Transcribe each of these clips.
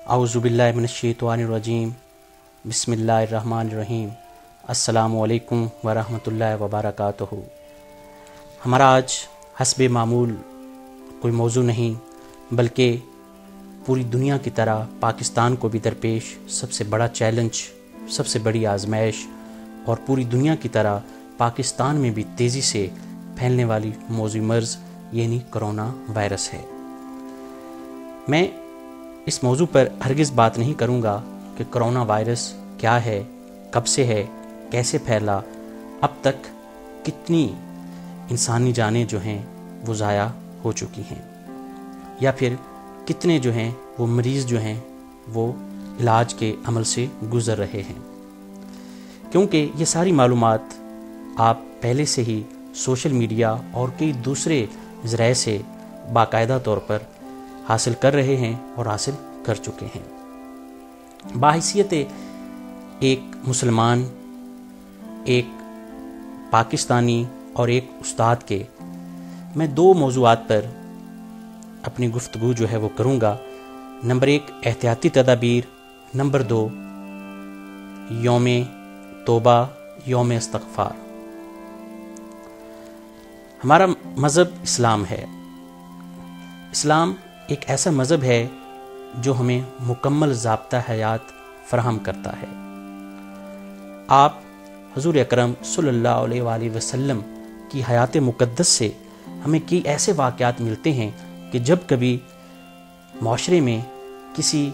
اعوذ باللہ من الشیطان الرجیم بسم اللہ الرحمن الرحیم السلام علیکم ورحمۃ اللہ وبرکاتہ۔ ہمارا آج حسب معمول کوئی موضوع نہیں بلکہ پوری دنیا کی طرح پاکستان کو بھی درپیش سب سے بڑا چیلنج، سب سے بڑی آزمائش اور پوری دنیا کی طرح پاکستان میں بھی تیزی سے پھیلنے والی موذی مرض یعنی کرونا وائرس ہے۔ میں اس موضوع پر ہرگز بات نہیں کروں گا کہ کرونا وائرس کیا ہے، کب سے ہے، کیسے پھیلا، اب تک کتنی انسانی جانیں جو ہیں وہ ضائع ہو چکی ہیں، یا پھر کتنے جو ہیں وہ مریض جو ہیں وہ علاج کے عمل سے گزر رہے ہیں، کیونکہ یہ ساری معلومات آپ پہلے سے ہی سوشل میڈیا اور کئی دوسرے ذرائع سے باقاعدہ طور پر حاصل کر رہے ہیں اور حاصل کر چکے ہیں۔ بحیثیت ایک مسلمان، ایک پاکستانی اور ایک استاد کے میں دو موضوعات پر اپنی گفتگو جو ہے وہ کروں گا۔ نمبر 1 احتیاطی تدابیر، نمبر 2 یوم توبہ، یوم استغفار۔ ہمارا مذہب اسلام ہے۔ اسلام ایک ایسا مذہب ہے جو ہمیں مکمل ضابطہ حیات فراہم کرتا ہے۔ آپ حضور اکرم صلی اللہ علیہ وآلہ وسلم کی حیات مقدس سے ہمیں کئی ایسے واقعات ملتے ہیں کہ جب کبھی معاشرے میں کسی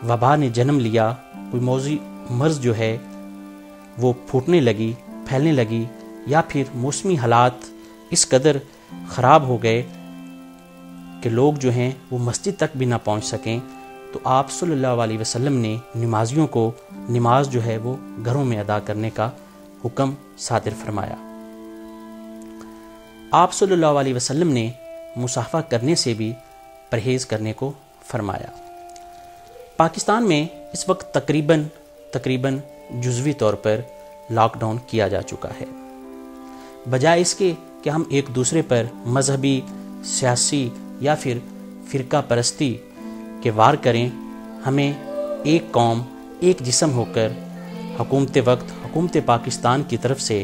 وبا نے جنم لیا، کوئی موذی مرض جو ہے وہ پھوٹنے لگی، پھیلنے لگی، یا پھر موسمی حالات اس قدر خراب ہو گئے کہ لوگ جو ہیں وہ مسجد تک بھی نہ پہنچ سکیں، تو آپ صلی اللہ علیہ وسلم نے نمازیوں کو نماز جو ہے وہ گھروں میں ادا کرنے کا حکم صادر فرمایا۔ آپ صلی اللہ علیہ وسلم نے مصافحہ کرنے سے بھی پرہیز کرنے کو فرمایا۔ پاکستان میں اس وقت تقریباً جزوی طور پر لاک ڈاؤن کیا جا چکا ہے۔ بجائے اس کے کہ ہم ایک دوسرے پر مذہبی، سیاسی یا پھر فرقہ پرستی کے وار کریں، ہمیں ایک قوم، ایک جسم ہو کر حکومت پاکستان کی طرف سے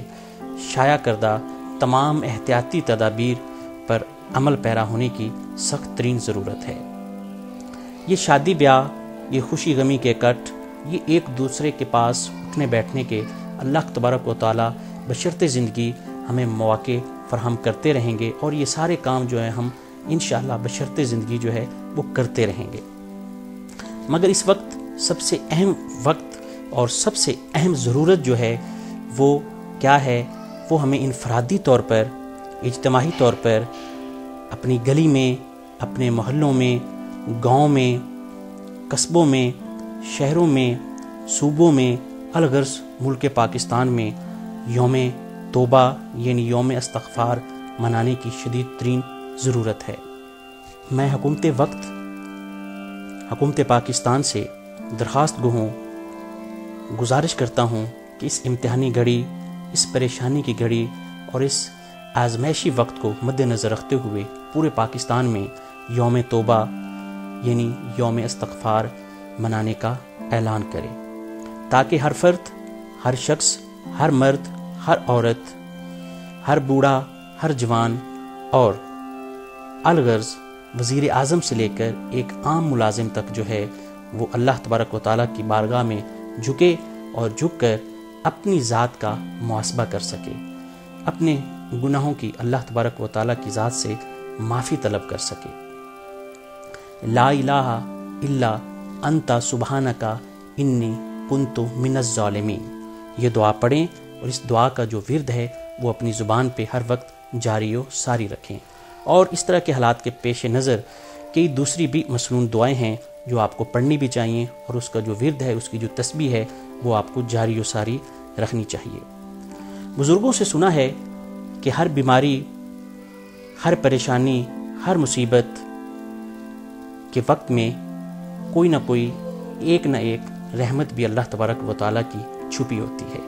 شائع کردہ تمام احتیاطی تدابیر پر عمل پیرا ہونے کی سخت ترین ضرورت ہے۔ یہ شادی بیاہ، یہ خوشی غمی کے کٹ، یہ ایک دوسرے کے پاس اٹھنے بیٹھنے کے اللہ تبارک و تعالی بشرط زندگی ہمیں مواقع فراہم کرتے رہیں گے، اور یہ سارے کام جو ہیں ہم انشاءاللہ بشرط زندگی جو ہے وہ کرتے رہیں گے۔ مگر اس وقت سب سے اہم وقت اور سب سے اہم ضرورت جو ہے وہ کیا ہے؟ وہ ہمیں انفرادی طور پر، اجتماعی طور پر اپنی گلی میں، اپنے محلوں میں، گاؤں میں، قصبوں میں، شہروں میں، صوبوں میں، الغرض ملک پاکستان میں یوم توبہ یعنی یوم استغفار منانے کی شدید ترین ضرورت ہے۔ میں حکومت پاکستان سے درخواست گو ہوں، گزارش کرتا ہوں کہ اس امتحانی گھڑی، اس پریشانی کی گھڑی اور اس آزمائشی وقت کو مد نظر رکھتے ہوئے پورے پاکستان میں یوم توبہ یعنی یوم استغفار منانے کا اعلان کرے، تاکہ ہر فرد، ہر شخص، ہر مرد، ہر عورت، ہر بوڑھا، ہر جوان اور الغرض وزیر اعظم سے لے کر ایک عام ملازم تک جو ہے وہ اللہ تبارک و تعالیٰ کی بارگاہ میں جھکے اور جھک کر اپنی ذات کا محاسبہ کر سکے، اپنے گناہوں کی اللہ تبارک و تعالیٰ کی ذات سے معافی طلب کر سکے۔ لا الہ الا انت سبحانک انی کنت من الظالمین، یہ دعا پڑھیں اور اس دعا کا جو ورد ہے وہ اپنی زبان پہ ہر وقت جاری و ساری رکھیں۔ اور اس طرح کے حالات کے پیش نظر کئی دوسری بھی مسنون دعائیں ہیں جو آپ کو پڑھنی بھی چاہیے، اور اس کا جو ورد ہے، اس کی جو تسبیح ہے وہ آپ کو جاری و ساری رکھنی چاہیے۔ بزرگوں سے سنا ہے کہ ہر بیماری، ہر پریشانی، ہر مصیبت کے وقت میں کوئی نہ کوئی ایک رحمت بھی اللہ تبارک و تعالیٰ کی چھپی ہوتی ہے۔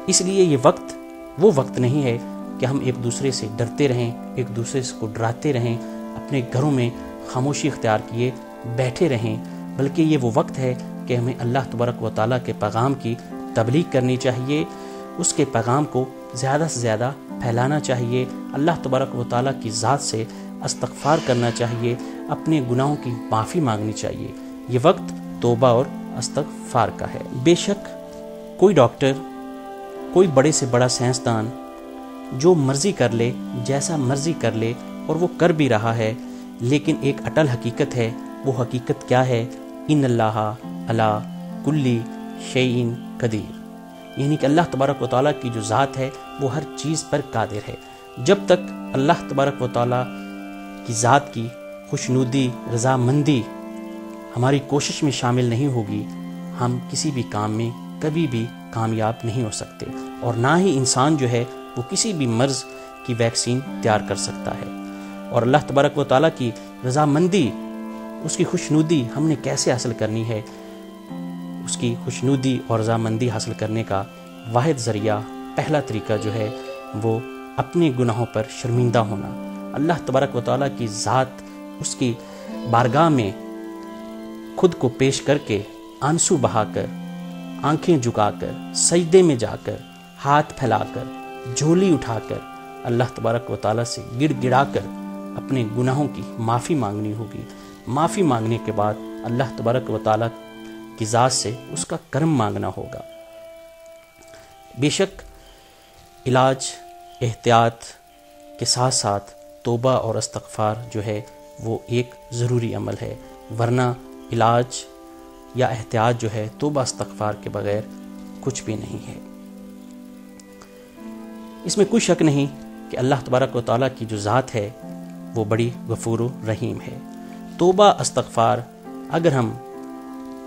اس لیے یہ وقت وہ وقت نہیں ہے کہ ہم ایک دوسرے سے ڈرتے رہیں، ایک دوسرے کو ڈراتے رہیں، اپنے گھروں میں خاموشی اختیار کیے بیٹھے رہیں بلکہ یہ وہ وقت ہے کہ ہمیں اللہ تبارک و تعالیٰ کے پیغام کی تبلیغ کرنی چاہیے، اس کے پیغام کو زیادہ سے زیادہ پھیلانا چاہیے، اللہ تبارک و تعالیٰ کی ذات سے استغفار کرنا چاہیے، اپنے گناہوں کی معافی مانگنی چاہیے۔ یہ وقت توبہ اور استغفار کا ہے۔ بے شک کوئی ڈاکٹر، کوئی بڑے سے بڑا سائنسدان جو مرضی کر لے، جیسا مرضی کر لے، اور وہ کر بھی رہا ہے، لیکن ایک اٹل حقیقت ہے۔ وہ حقیقت کیا ہے؟ ان اللہ علی کل شیء قدیر، یعنی کہ اللہ تبارک و تعالیٰ کی جو ذات ہے وہ ہر چیز پر قادر ہے۔ جب تک اللہ تبارک و تعالیٰ کی ذات کی خوشنودی، رضامندی ہماری کوشش میں شامل نہیں ہوگی، ہم کسی بھی کام میں کبھی بھی کامیاب نہیں ہو سکتے، اور نہ ہی انسان جو ہے وہ کسی بھی مرض کی ویکسین تیار کر سکتا ہے۔ اور اللہ تبارک و تعالیٰ کی رضامندی، اس کی خوشنودی ہم نے کیسے حاصل کرنی ہے؟ اس کی خوشنودی اور رضامندی حاصل کرنے کا واحد ذریعہ، پہلا طریقہ جو ہے وہ اپنے گناہوں پر شرمندہ ہونا، اللہ تبارک و تعالیٰ کی ذات، اس کی بارگاہ میں خود کو پیش کر کے، آنسو بہا کر، آنکھیں جھکا کر، سجدے میں جا کر، ہاتھ پھیلا کر، جھولی اٹھا کر اللہ تبارک و تعالیٰ سے گڑ گڑا کر اپنے گناہوں کی معافی مانگنی ہوگی۔ معافی مانگنے کے بعد اللہ تبارک و تعالیٰ کی ذات سے اس کا کرم مانگنا ہوگا۔ بے شک علاج، احتیاط کے ساتھ ساتھ توبہ اور استغفار جو ہے وہ ایک ضروری عمل ہے، ورنہ علاج یا احتیاط جو ہے توبہ استغفار کے بغیر کچھ بھی نہیں ہے۔ اس میں کوئی شک نہیں کہ اللہ تبارک و تعالیٰ کی جو ذات ہے وہ بڑی غفور و رحیم ہے۔ توبہ استغفار، اگر ہم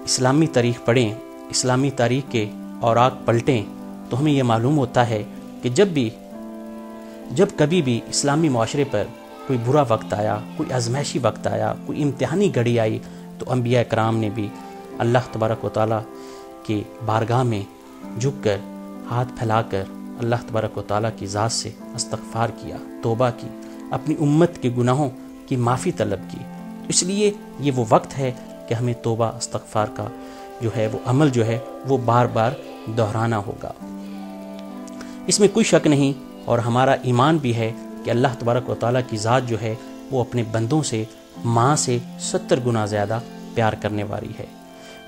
اسلامی تاریخ پڑھیں، اسلامی تاریخ کے اوراق پلٹیں، تو ہمیں یہ معلوم ہوتا ہے کہ جب کبھی بھی اسلامی معاشرے پر کوئی برا وقت آیا، کوئی آزمائشی وقت آیا، کوئی امتحانی گھڑی آئی، تو انبیاء کرام نے بھی اللہ تبارک و تعالیٰ کی بارگاہ میں جھک کر، ہاتھ پھیلا کر اللہ تبارک و تعالیٰ کی ذات سے استغفار کیا، توبہ کی، اپنی امت کے گناہوں کی معافی طلب کی۔ اس لیے یہ وہ وقت ہے کہ ہمیں توبہ استغفار کا جو ہے وہ عمل جو ہے وہ بار بار دہرانا ہوگا۔ اس میں کوئی شک نہیں، اور ہمارا ایمان بھی ہے کہ اللہ تبارک و تعالیٰ کی ذات جو ہے وہ اپنے بندوں سے ماں سے 70 گنا زیادہ پیار کرنے والی ہے۔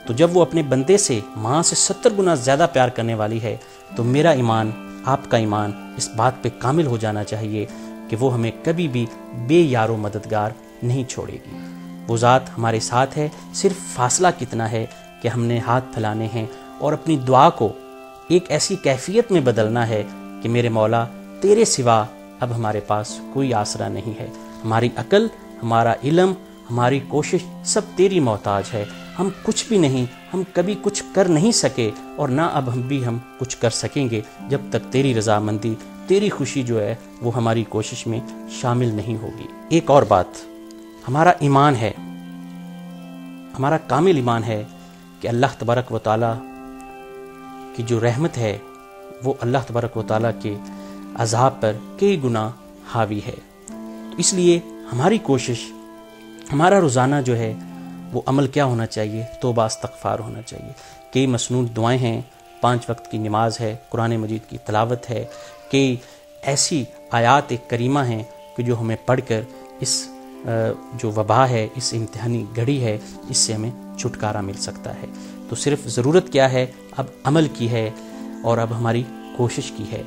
تو جب وہ اپنے بندے سے ماں سے 70 گنا زیادہ پیار کرنے والی ہے، تو میرا ایمان، آپ کا ایمان اس بات پہ کامل ہو جانا چاہیے کہ وہ ہمیں کبھی بھی بے یار و مددگار نہیں چھوڑے گی۔ وہ ذات ہمارے ساتھ ہے، صرف فاصلہ کتنا ہے کہ ہم نے ہاتھ پھیلانے ہیں اور اپنی دعا کو ایک ایسی کیفیت میں بدلنا ہے کہ میرے مولا تیرے سوا اب ہمارے پاس کوئی آسرا نہیں ہے، ہماری عقل، ہمارا علم، ہماری کوشش سب تیری محتاج ہے، ہم کچھ بھی نہیں، ہم کبھی کچھ کر نہیں سکے، اور نہ اب ہم کچھ کر سکیں گے جب تک تیری رضامندی، تیری خوشی جو ہے وہ ہماری کوشش میں شامل نہیں ہوگی۔ ایک اور بات، ہمارا ایمان ہے، ہمارا کامل ایمان ہے کہ اللہ تبارک و تعالیٰ کی جو رحمت ہے وہ اللہ تبارک و تعالیٰ کے عذاب پر کئی گنا حاوی ہے۔ تو اس لیے ہماری کوشش، ہمارا روزانہ جو ہے وہ عمل کیا ہونا چاہیے؟ توبہ استغفار ہونا چاہیے۔ کئی مسنون دعائیں ہیں، 5 وقت کی نماز ہے، قرآن مجید کی تلاوت ہے، کئی ایسی آیات کریمہ ہیں کہ جو ہمیں پڑھ کر اس جو وبا ہے، اس امتحانی گھڑی ہے، اس سے ہمیں چھٹکارا مل سکتا ہے۔ تو صرف ضرورت کیا ہے؟ اب عمل کی ہے، اور اب ہماری کوشش کی ہے۔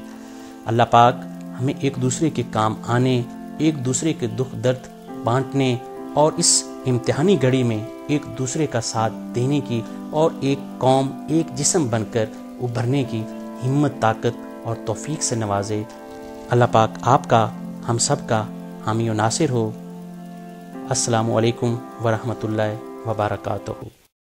اللہ پاک ہمیں ایک دوسرے کے کام آنے، ایک دوسرے کے دکھ درد بانٹنے، اور اس امتحانی گھڑی میں ایک دوسرے کا ساتھ دینے کی، اور ایک قوم، ایک جسم بن کر ابھرنے کی ہمت، طاقت اور توفیق سے نوازے۔ اللہ پاک آپ کا، ہم سب کا حامی و ناصر ہو۔ السلام علیکم ورحمۃ اللہ وبرکاتہ۔